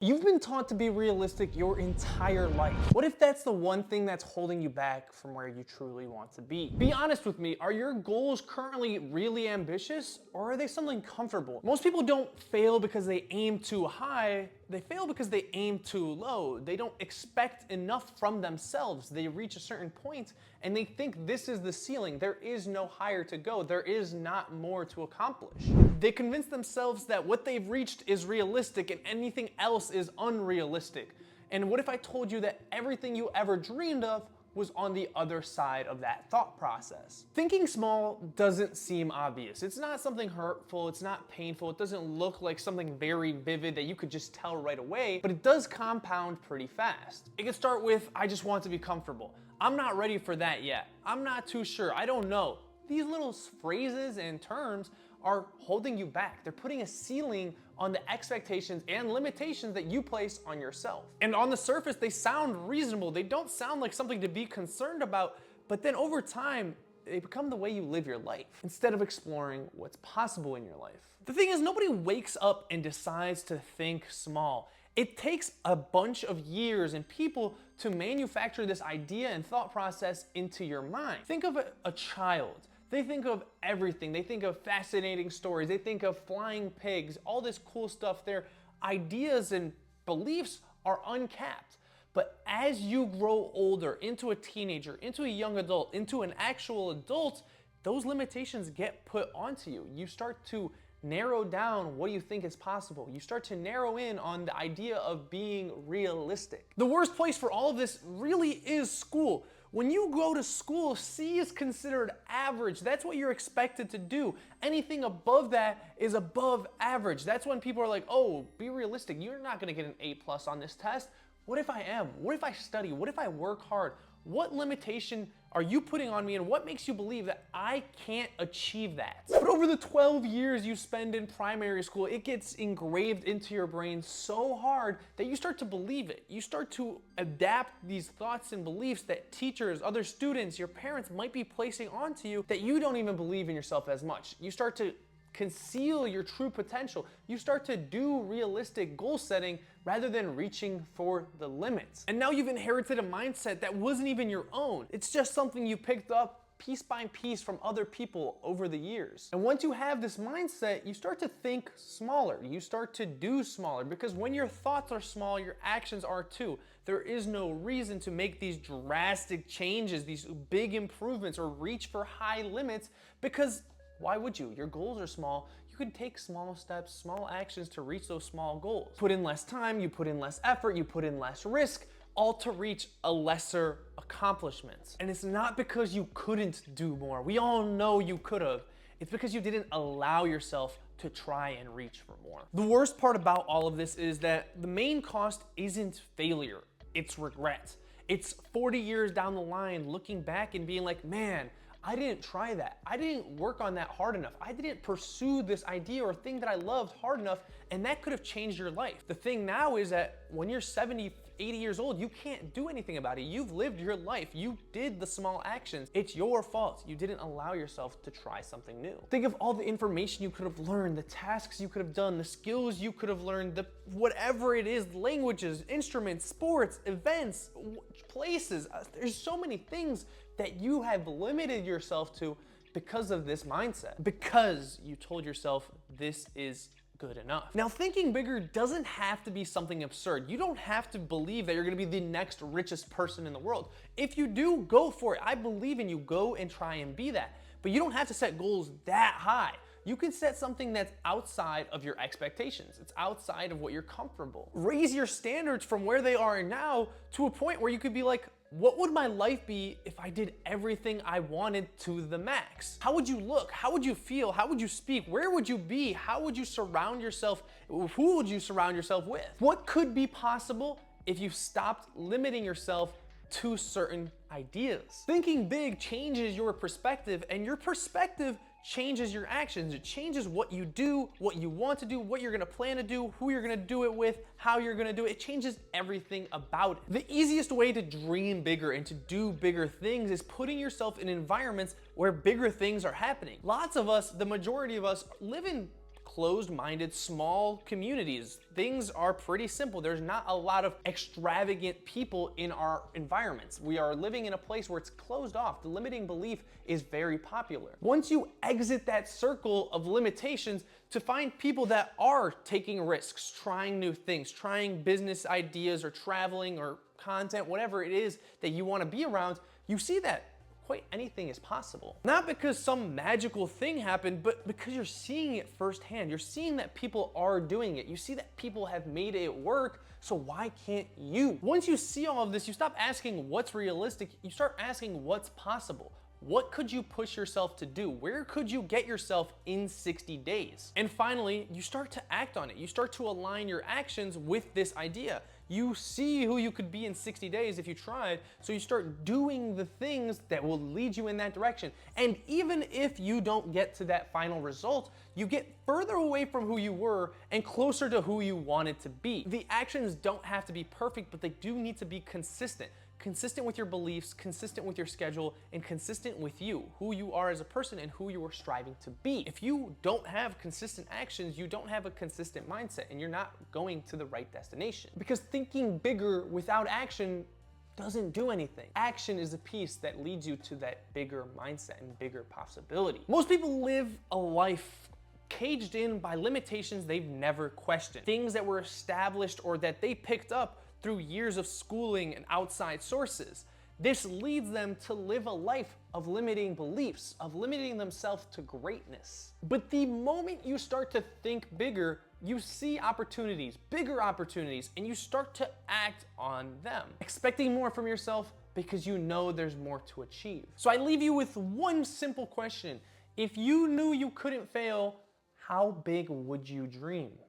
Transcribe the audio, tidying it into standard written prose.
You've been taught to be realistic your entire life. What if that's the one thing that's holding you back from where you truly want to be? Be honest with me, are your goals currently really ambitious or are they something comfortable? Most people don't fail because they aim too high, they fail because they aim too low. They don't expect enough from themselves. They reach a certain point and they think this is the ceiling. There is no higher to go. There is not more to accomplish. They convince themselves that what they've reached is realistic and anything else is unrealistic. And what if I told you that everything you ever dreamed of was on the other side of that thought process? Thinking small doesn't seem obvious. It's not something hurtful, it's not painful, it doesn't look like something very vivid that you could just tell right away, but it does compound pretty fast. It can start with, I just want to be comfortable. I'm not ready for that yet. I'm not too sure, I don't know. These little phrases and terms are holding you back. They're putting a ceiling on the expectations and limitations that you place on yourself. And on the surface, they sound reasonable. They don't sound like something to be concerned about, but then over time, they become the way you live your life instead of exploring what's possible in your life. The thing is, nobody wakes up and decides to think small. It takes a bunch of years and people to manufacture this idea and thought process into your mind. Think of a child. They think of everything. They think of fascinating stories. They think of flying pigs, all this cool stuff. Their ideas and beliefs are uncapped. But as you grow older, into a teenager, into a young adult, into an actual adult, those limitations get put onto you. You start to narrow down what you think is possible. You start to narrow in on the idea of being realistic. The worst place for all of this really is school. When you go to school, C is considered average. That's what you're expected to do. Anything above that is above average. That's when people are like, oh, be realistic. You're not gonna get an A+ on this test. What if I am? What if I study? What if I work hard? What limitation are you putting on me and what makes you believe that I can't achieve that? But over the 12 years you spend in primary school, it gets engraved into your brain so hard that you start to believe it. You start to adapt these thoughts and beliefs that teachers, other students, your parents might be placing onto you that you don't even believe in yourself as much. You start to conceal your true potential. You start to do realistic goal setting rather than reaching for the limits. And now you've inherited a mindset that wasn't even your own. It's just something you picked up piece by piece from other people over the years. And once you have this mindset, you start to think smaller. You start to do smaller because when your thoughts are small, your actions are too. There is no reason to make these drastic changes, these big improvements, or reach for high limits because why would you? Your goals are small. You can take small steps, small actions to reach those small goals. Put in less time, you put in less effort, you put in less risk, all to reach a lesser accomplishment. And it's not because you couldn't do more. We all know you could have. It's because you didn't allow yourself to try and reach for more. The worst part about all of this is that the main cost isn't failure, it's regret. It's 40 years down the line looking back and being like, man, I didn't try that. I didn't work on that hard enough. I didn't pursue this idea or thing that I loved hard enough, and that could have changed your life. The thing now is that when you're 70, 80 years old, you can't do anything about it. You've lived your life. You did the small actions. It's your fault. You didn't allow yourself to try something new. Think of all the information you could have learned, the tasks you could have done, the skills you could have learned, the whatever it is, languages, instruments, sports, events, places. There's so many things that you have limited yourself to because of this mindset, because you told yourself this is good enough. Now, thinking bigger doesn't have to be something absurd. You don't have to believe that you're gonna be the next richest person in the world. If you do, go for it. I believe in you. Go and try and be that. But you don't have to set goals that high. You can set something that's outside of your expectations. It's outside of what you're comfortable. Raise your standards from where they are now to a point where you could be like, what would my life be if I did everything I wanted to the max? How would you look? How would you feel? How would you speak? Where would you be? How would you surround yourself? Who would you surround yourself with? What could be possible if you stopped limiting yourself to certain ideas? Thinking big changes your perspective, and your perspective changes your actions. It changes what you do, what you want to do, what you're gonna plan to do, who you're gonna do it with, how you're gonna do it. It changes everything about it. The easiest way to dream bigger and to do bigger things is putting yourself in environments where bigger things are happening. Lots of us, the majority of us, live in closed-minded, small communities. Things are pretty simple. There's not a lot of extravagant people in our environments. We are living in a place where it's closed off. The limiting belief is very popular. Once you exit that circle of limitations to find people that are taking risks, trying new things, trying business ideas or traveling or content, whatever it is that you want to be around, you see that quite anything is possible. Not because some magical thing happened, but because you're seeing it firsthand. You're seeing that people are doing it. You see that people have made it work, so why can't you? Once you see all of this, you stop asking what's realistic, you start asking what's possible. What could you push yourself to do? Where could you get yourself in 60 days? And finally, you start to act on it. You start to align your actions with this idea. You see who you could be in 60 days if you tried, so you start doing the things that will lead you in that direction. And even if you don't get to that final result, you get further away from who you were and closer to who you wanted to be. The actions don't have to be perfect, but they do need to be consistent. Consistent with your beliefs, consistent with your schedule, and consistent with you, who you are as a person and who you are striving to be. If you don't have consistent actions, you don't have a consistent mindset and you're not going to the right destination. Because thinking bigger without action doesn't do anything. Action is the piece that leads you to that bigger mindset and bigger possibility. Most people live a life caged in by limitations they've never questioned. Things that were established or that they picked up through years of schooling and outside sources. This leads them to live a life of limiting beliefs, of limiting themselves to greatness. But the moment you start to think bigger, you see opportunities, bigger opportunities, and you start to act on them. Expecting more from yourself because you know there's more to achieve. So I leave you with one simple question. If you knew you couldn't fail, how big would you dream?